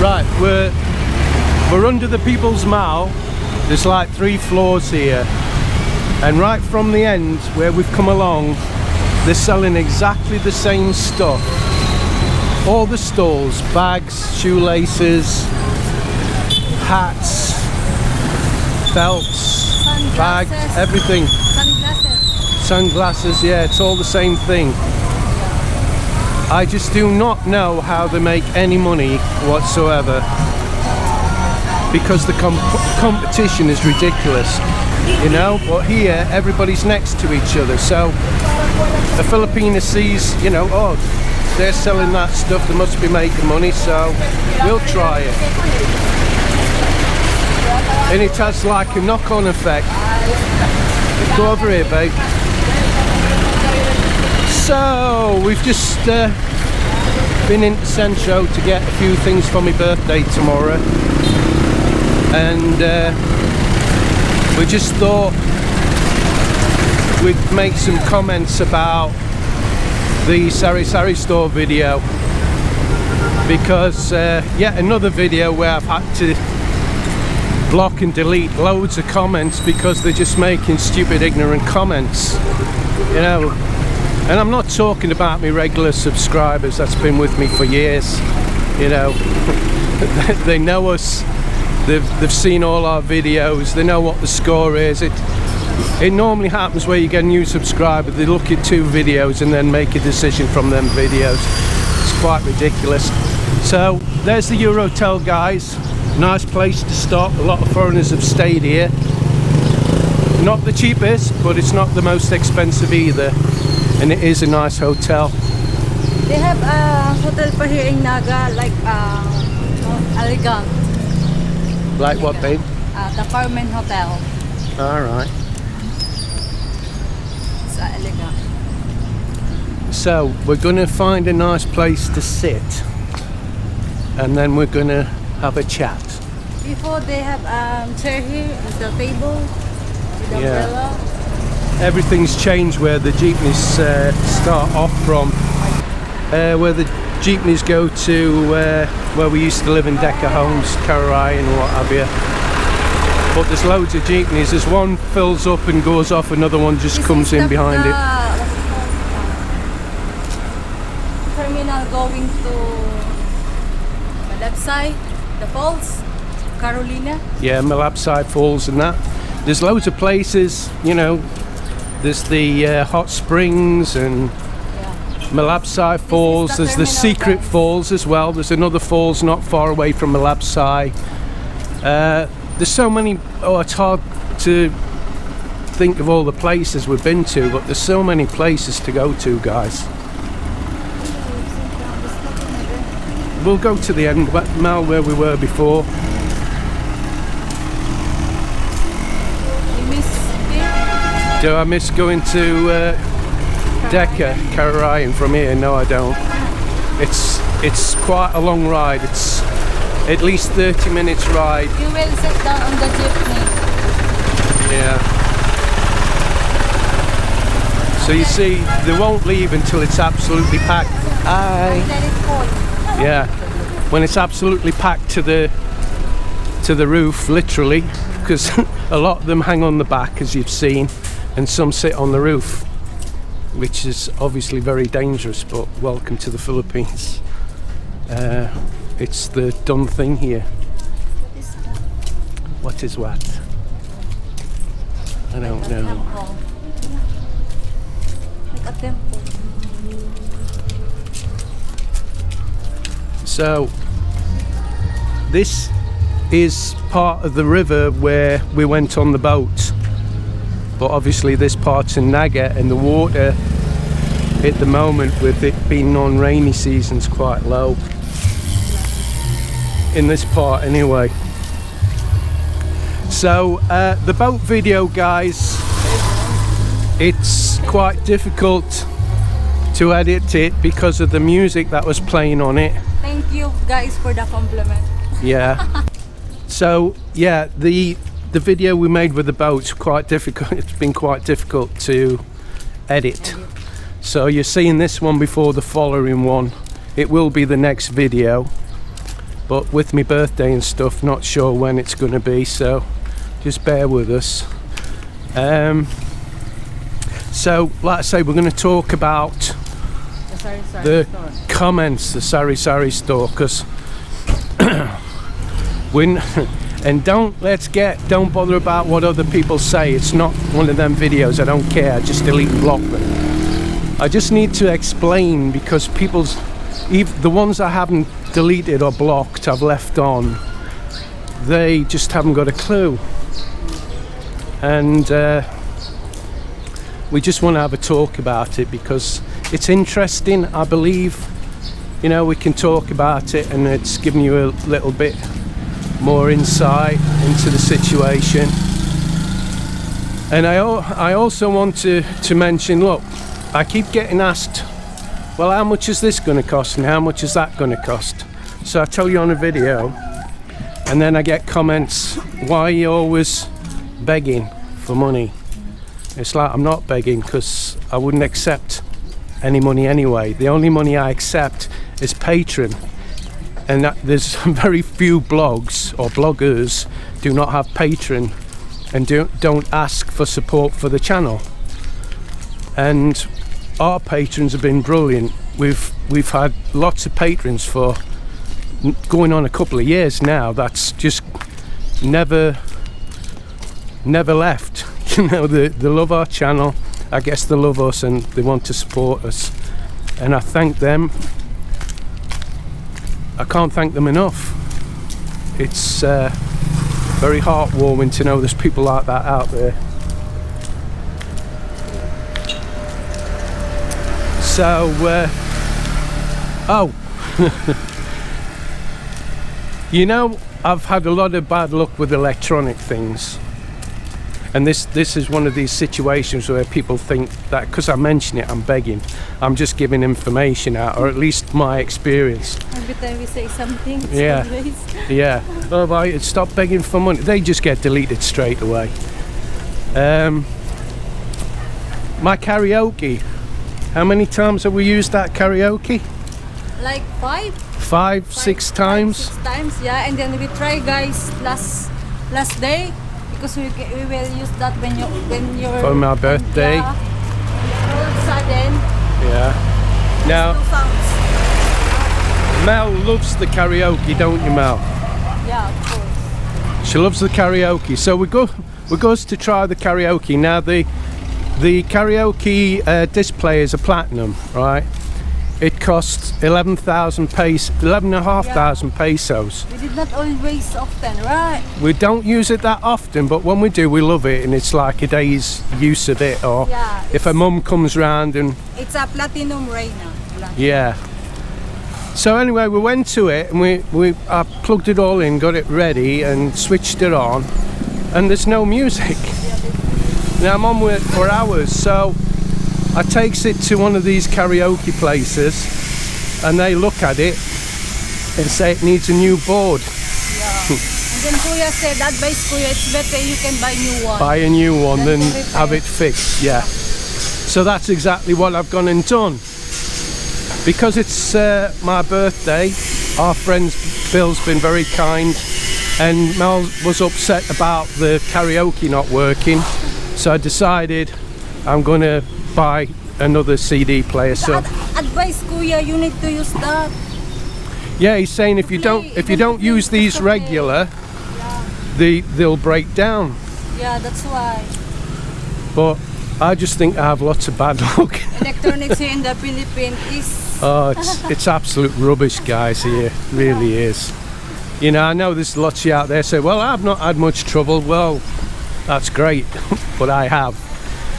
Right, we're under the People's Mall. There's like 3 floors here, and right from the end where we've come along, they're selling exactly the same stuff. All the stalls, bags, shoelaces, hats, belts, bags, everything. Sunglasses, yeah, it's all the same thing. I just do not know how they make any money whatsoever, because the competition is ridiculous, you know. But here everybody's next to each other, so a Filipino sees, you know, oh, they're selling that stuff, they must be making money, so we'll try it. And it has like a knock-on effect. Go over here, babe. So we've just been into Centro to get a few things for my birthday tomorrow, and we just thought we'd make some comments about the Sari Sari store video, because yet another video where I've had to block and delete loads of comments because they're just making stupid, ignorant comments, you know. And I'm not talking about my regular subscribers that's been with me for years, you know. They know us, they've seen all our videos, they know what the score is. It normally happens where you get a new subscriber, they look at 2 videos and then make a decision from them videos. It's quite ridiculous. So there's the Eurotel, guys. Nice place to stop. A lot of foreigners have stayed here. Not the cheapest, but it's not the most expensive either. And it is a nice hotel. They have a hotel for here in Naga, like elegant. Like what, babe? The Carmen Hotel. Alright. It's elegant. So we're going to find a nice place to sit, and then we're going to have a chat. Before they have chair here, the table, with umbrella. Everything's changed where the jeepneys start off from, where the jeepneys go to where we used to live in Decker homes, Camarines and what have you. But there's loads of jeepneys. As one fills up and goes off, another one just comes in behind it. Terminal going to Riverside, the falls, Carolina. Yeah, Riverside Falls and that. There's loads of places, you know. There's the hot springs and Riverside Falls. There's the secret falls as well. There's another falls not far away from Riverside. There's so many. Oh, it's hard to think of all the places we've been to, but there's so many places to go to, guys. We'll go to the end mall where we were before. Do I miss going to Decker, Camarines from here? No, I don't. It's quite a long ride. It's at least 30 minutes ride. You will sit down on the jeepney. Yeah. So you see, they won't leave until it's absolutely packed. Yeah. When it's absolutely packed to the roof, literally, because a lot of them hang on the back, as you've seen. And some sit on the roof, which is obviously very dangerous, but welcome to the Philippines. It's the done thing here. What is what? I don't know. Like a temple. So this is part of the river where we went on the boat. But obviously this part's in Naga, and the water at the moment, with it being non-rainy season, is quite low in this part anyway. So the boat video, guys, it's quite difficult to edit it because of the music that was playing on it. Thank you guys for the compliment. Yeah. So yeah, the video we made with the boat's quite difficult. It's been quite difficult to edit. So you're seeing this one before the following one. It will be the next video. but with my birthday and stuff, not sure when it's going to be, so just bear with us. So like I say, we're going to talk about the comments, the Sari Sari store, because and don't bother about what other people say. It's not one of them videos. I don't care. I just delete and block them. I just need to explain, because the ones I haven't deleted or blocked, I've left on, they just haven't got a clue. And we just want to have a talk about it because it's interesting, I believe. You know, we can talk about it and it's giving you a little bit more insight into the situation. And I also want to mention, look, I keep getting asked, well, how much is this going to cost and how much is that going to cost? So I tell you on a video, and then I get comments, why are you always begging for money? It's like, I'm not begging, because I wouldn't accept any money anyway. The only money I accept is Patreon, and there's very few blogs or bloggers do not have Patreon and don't ask for support for the channel. And our patrons have been brilliant. We've had lots of patrons for going on a couple of years now. That's just never left. You know, they love our channel. I guess they love us and they want to support us, and I thank them. I can't thank them enough. It's very heartwarming to know there's people like that out there. So you know, I've had a lot of bad luck with electronic things, and this is one of these situations where people think that because I mention it, I'm begging. I'm just giving information out, or at least my experience. Every time we say something, it's yeah, always... yeah. Oh, right, stop begging for money. They just get deleted straight away. My karaoke. How many times have we used that karaoke? Like Five, six times. 6 times, yeah. And then we try, guys, last day, because we will use that when you're For my birthday. Yeah. All of a sudden. Yeah. Now, No sounds. Mel loves the karaoke, don't you, Mel? Yeah, of course. She loves the karaoke. So we go to try the karaoke. Now the karaoke display is a platinum, right? It costs 11,500 pesos. We did not always often, right? We don't use it that often, but when we do, we love it, and it's like a day's use of it. Or Yeah, if a mum comes round and it's a platinum right now. yeah. So anyway, we went to it and I plugged it all in, got it ready, and switched it on, and there's no music. Now I'm on with it for hours, so I takes it to one of these karaoke places, and they look at it and say it needs a new board. Yeah. And then Kuya said, advice Kuya, it's better you can buy new one. Buy a new one Then than to repair. have it fixed. Yeah. So that's exactly what I've gone and done. Because it's my birthday, our friend Bill's been very kind, and Mel was upset about the karaoke not working, so I decided I'm going to buy another CD player. So Advice Kuya, you need to use that. yeah, he's saying if you don't use these regular, they'll break down. Yeah, that's why. But I just think I have lots of bad luck. Electronics here in the Philippines is... Oh, it's absolute rubbish, guys, here. It really is. You know, I know there's lots of you out there say, well, I've not had much trouble. Well, that's great, but I have.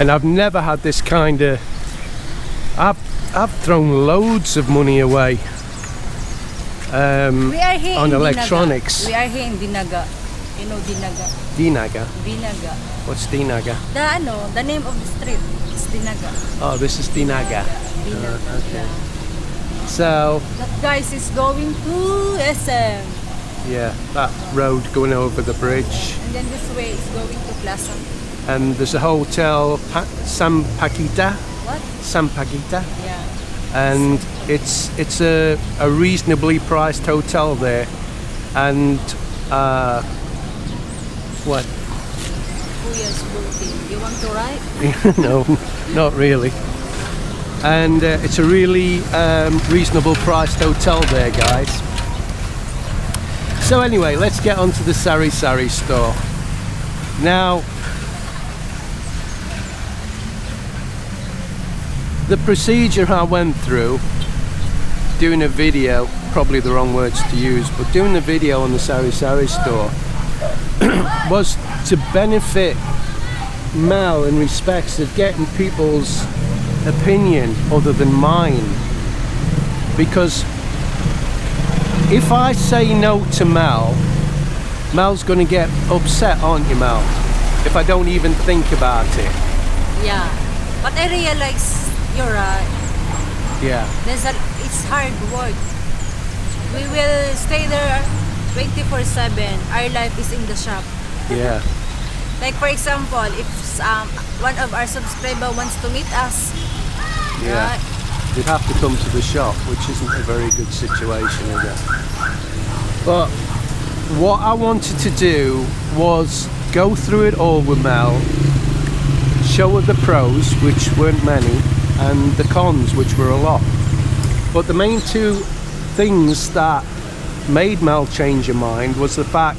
And I've never had this kind of... I've thrown loads of money away we are here on in electronics. Dinaga. We are here in Dinaga. You know Dinaga? Dinaga? Dinaga. What's Dinaga? The name of the street is Dinaga. Oh, this is Dinaga. Dinaga. Okay. So, That guys is going to SM. yeah, that road going over the bridge. And then this way is going to Plaza. And there's a hotel, Sampaguita. What? Sampaguita. Yeah. And it's a reasonably priced hotel there. and what? Kuya's booking. You want to ride? No, not really. And it's a really reasonable priced hotel there, guys. So anyway, let's get on to the Sari Sari store. Now, the procedure I went through doing a video, probably the wrong words to use, but doing the video on the Sari Sari store was to benefit Mel in respects of getting people's opinion other than mine. Because if I say no to Mel, Mel's gonna get upset, aren't you, Mel? If I don't even think about it. Yeah. But I realize you're right. Yeah. It's hard work. We will stay there 24/7. Our life is in the shop. Yeah. Like for example, if one of our subscriber wants to meet us, Yeah. right? You'd have to come to the shop, which isn't a very good situation, is it? But what I wanted to do was go through it all with Mel, show her the pros, which weren't many, and the cons, which were a lot. But the main two things that made Mel change her mind was the fact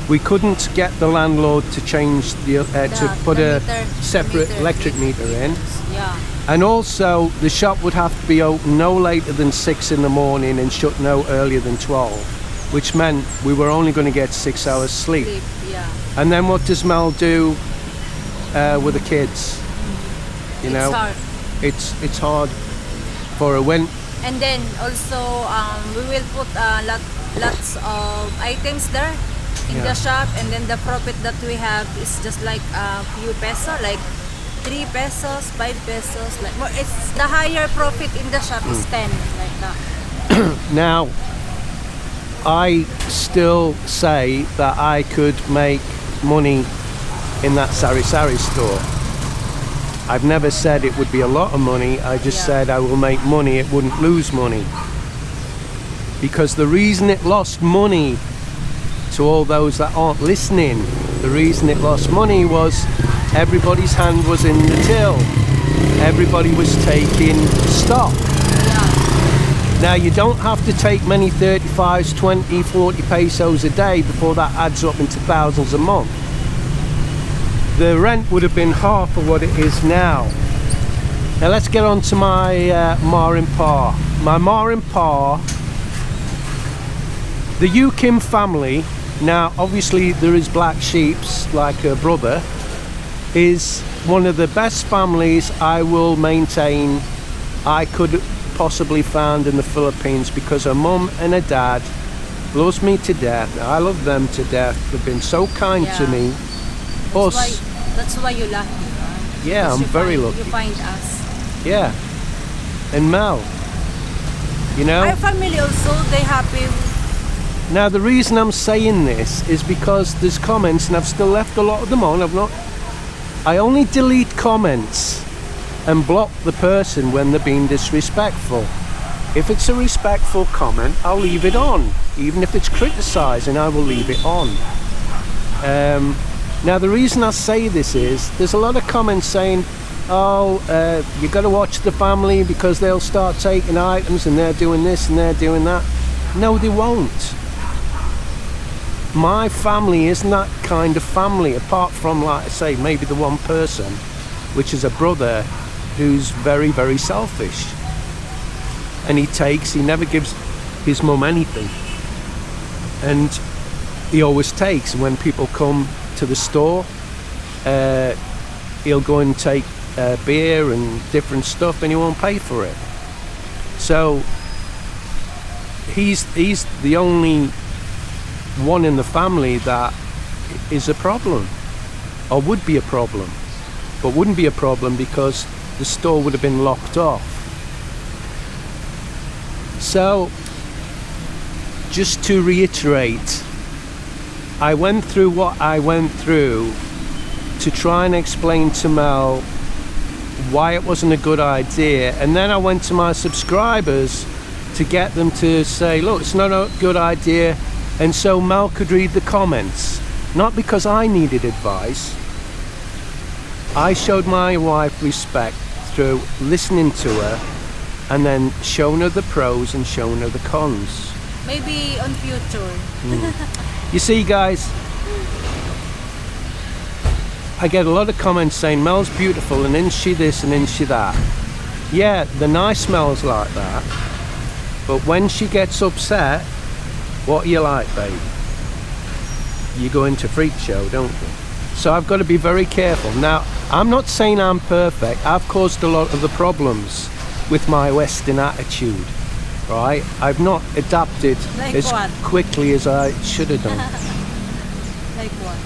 we couldn't get the landlord to change to put a separate electric meter in. Yeah. And also the shop would have to be open no later than 6 in the morning and shut no earlier than 12, which meant we were only going to get 6 hours sleep. Yeah. And then what does Mel do with the kids? You know, it's hard for her when. And then also we will put lots of items there in the shop, and then the profit that we have is just like a few pesos, like 3 pesos, 5 pesos, like more. It's the higher profit in the shop is 10, like that. Now, I still say that I could make money in that Sari Sari store. I've never said it would be a lot of money. I just said I will make money, it wouldn't lose money. Because the reason it lost money, to all those that aren't listening, the reason it lost money was everybody's hand was in the till. Everybody was taking stock. Now you don't have to take many 35s, 20, 40 pesos a day before that adds up into thousands a month. The rent would have been half of what it is now. Now let's get on to my Ma and Pa. My Ma and Pa, the Yu Kim family, now obviously there is black sheeps like her brother, is one of the best families I will maintain I could possibly found in the Philippines, because her mum and her dad loves me to death. I love them to death. They've been so kind to me. That's why you're lucky. Yeah, I'm very lucky. You find us. Yeah. And Mel, you know. Our family also, they happy. Now the reason I'm saying this is because there's comments, and I've still left a lot of them on. I only delete comments and block the person when they're being disrespectful. If it's a respectful comment, I'll leave it on. Even if it's criticising, I will leave it on. Now the reason I say this is, there's a lot of comments saying, oh, you got to watch the family because they'll start taking items and they're doing this and they're doing that. No, they won't. My family isn't that kind of family, apart from, like I say, maybe the one person, which is a brother who's very, very selfish. And he never gives his mum anything. And he always takes. And when people come to the store, he'll go and take beer and different stuff, and he won't pay for it. So he's the only one in the family that is a problem, or would be a problem, but wouldn't be a problem because the store would have been locked off. So just to reiterate, I went through what I went through to try and explain to Mel why it wasn't a good idea, and then I went to my subscribers to get them to say, look, it's not a good idea, And so Mel could read the comments, not because I needed advice. I showed my wife respect through listening to her and then showing her the pros and showing her the cons. Maybe on future. You see, guys, I get a lot of comments saying Mel's beautiful and isn't she this and isn't she that. Yeah, the nice Mel's like that, but when she gets upset, what are you like, babe? You go into freak show, don't you? So I've got to be very careful. Now, I'm not saying I'm perfect. I've caused a lot of the problems with my Western attitude, right? I've not adapted Like as what? quickly as I should have done. Like what?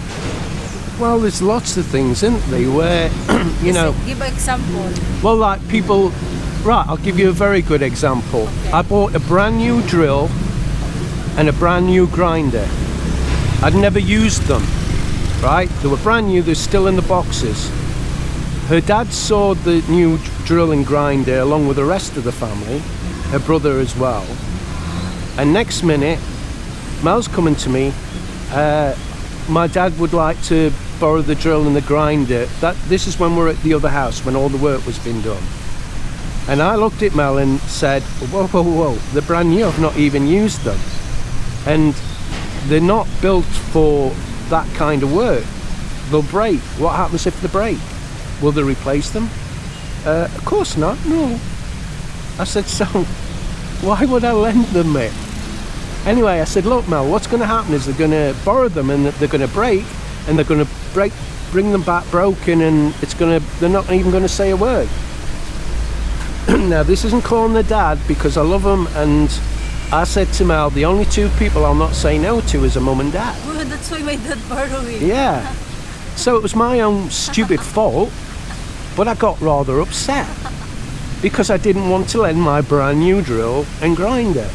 Well, there's lots of things, isn't there, where, you know... Give an example. Well, like people... Right, I'll give you a very good example. Okay. I bought a brand new drill and a brand new grinder. I'd never used them, right? They were brand new, they're still in the boxes. Her dad saw the new drill and grinder along with the rest of the family, her brother as well. And next minute, Mel's coming to me, my dad would like to borrow the drill and the grinder. This is when we're at the other house, when all the work was being done. And I looked at Mel and said, whoa, whoa, whoa, they're brand new, I've not even used them. And they're not built for that kind of work. They'll break. What happens if they break? Will they replace them? Of course not, no. I said, so why would I lend them, mate? Anyway, I said, look, Mel, what's going to happen is they're going to borrow them and they're going to break, and they're going to bring them back broken, and they're not even going to say a word. Now, this isn't calling the dad because I love him, and I said to Mel, the only two people I'll not say no to is a mum and dad. Oh, that's why my dad borrowed it. Yeah. So it was my own stupid fault, but I got rather upset because I didn't want to lend my brand new drill and grinder.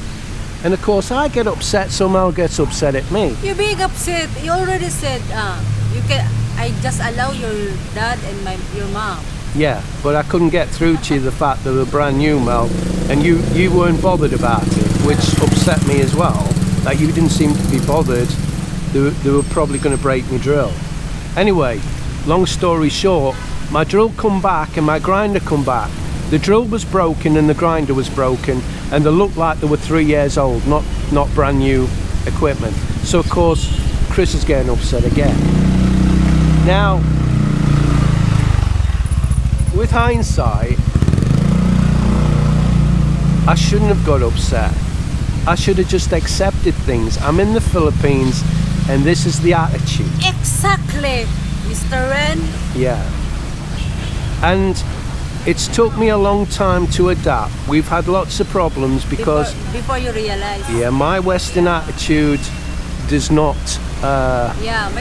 And of course I get upset, so Mel gets upset at me. You're being upset. You already said, I just allow your dad and your mom. Yeah, but I couldn't get through to you the fact that they were brand new, Mel, and you weren't bothered about it, which upset me as well, that you didn't seem to be bothered. They were probably going to break my drill. Anyway, long story short, my drill come back and my grinder come back. The drill was broken and the grinder was broken, and they looked like they were 3 years old, not brand new equipment. So of course, Chris is getting upset again. Now, with hindsight, I shouldn't have got upset. I should have just accepted things. I'm in the Philippines and this is the attitude. Exactly, Mr. Ren. Yeah. And it's took me a long time to adapt. We've had lots of problems because... Before you realize. Yeah, my Western attitude does not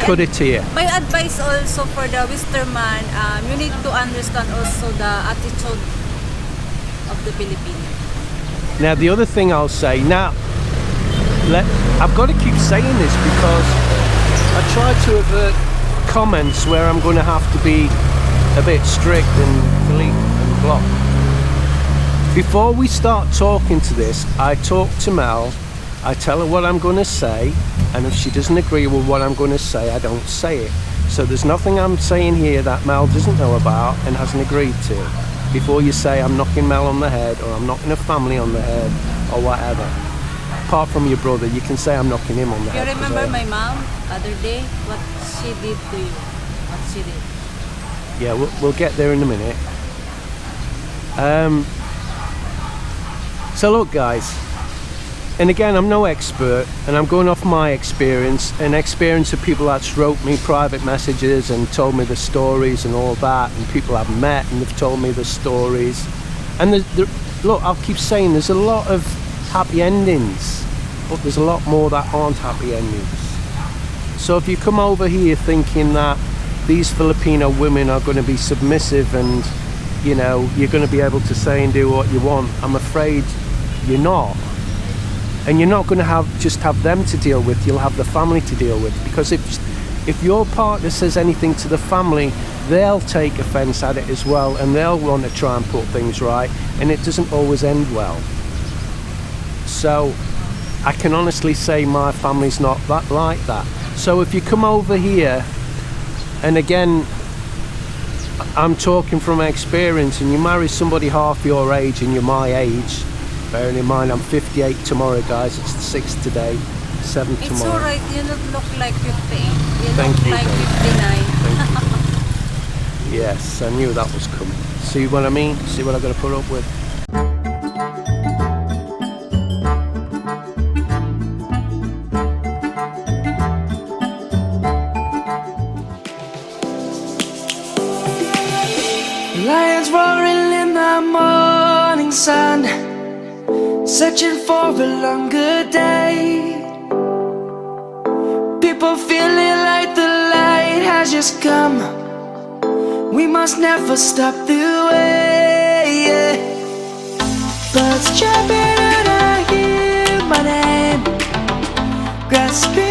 put it here. My advice also for the Western man, you need to understand also the attitude of the Filipino. Now, the other thing I'll say, I've got to keep saying this because I try to avert comments where I'm going to have to be a bit strict and delete and block. Before we start talking to this, I talk to Mel, I tell her what I'm going to say, and if she doesn't agree with what I'm going to say, I don't say it. So there's nothing I'm saying here that Mel doesn't know about and hasn't agreed to. Before you say I'm knocking Mel on the head or I'm knocking a family on the head or whatever. Apart from your brother, you can say I'm knocking him on the head. You remember my mom other day, what she did to you? What she did? Yeah, we'll get there in a minute. So look, guys, and again, I'm no expert, and I'm going off my experience and experience of people that's wrote me private messages and told me the stories and all that, and people I've met and they've told me the stories. And look, I'll keep saying there's a lot of happy endings, but there's a lot more that aren't happy endings. So if you come over here thinking that these Filipino women are going to be submissive and, you know, you're going to be able to say and do what you want, I'm afraid you're not. And you're not going to just have them to deal with, you'll have the family to deal with. Because if your partner says anything to the family, they'll take offense at it as well, and they'll want to try and put things right, and it doesn't always end well. So I can honestly say my family's not that like that. So if you come over here, and again, I'm talking from experience, and you marry somebody half your age and you're my age, bearing in mind I'm 58 tomorrow, guys, it's the 6th today, 7th It's tomorrow. alright, you don't look like 50. You Thank look you, like babe. 59. Yes, I knew that was coming. See what I mean? See what I've got to put up with? Lions roaring in the morning sun, searching for a longer day. People feeling like the light has just come. We must never stop the way, yeah. Birds chirping and I hear my name, grasping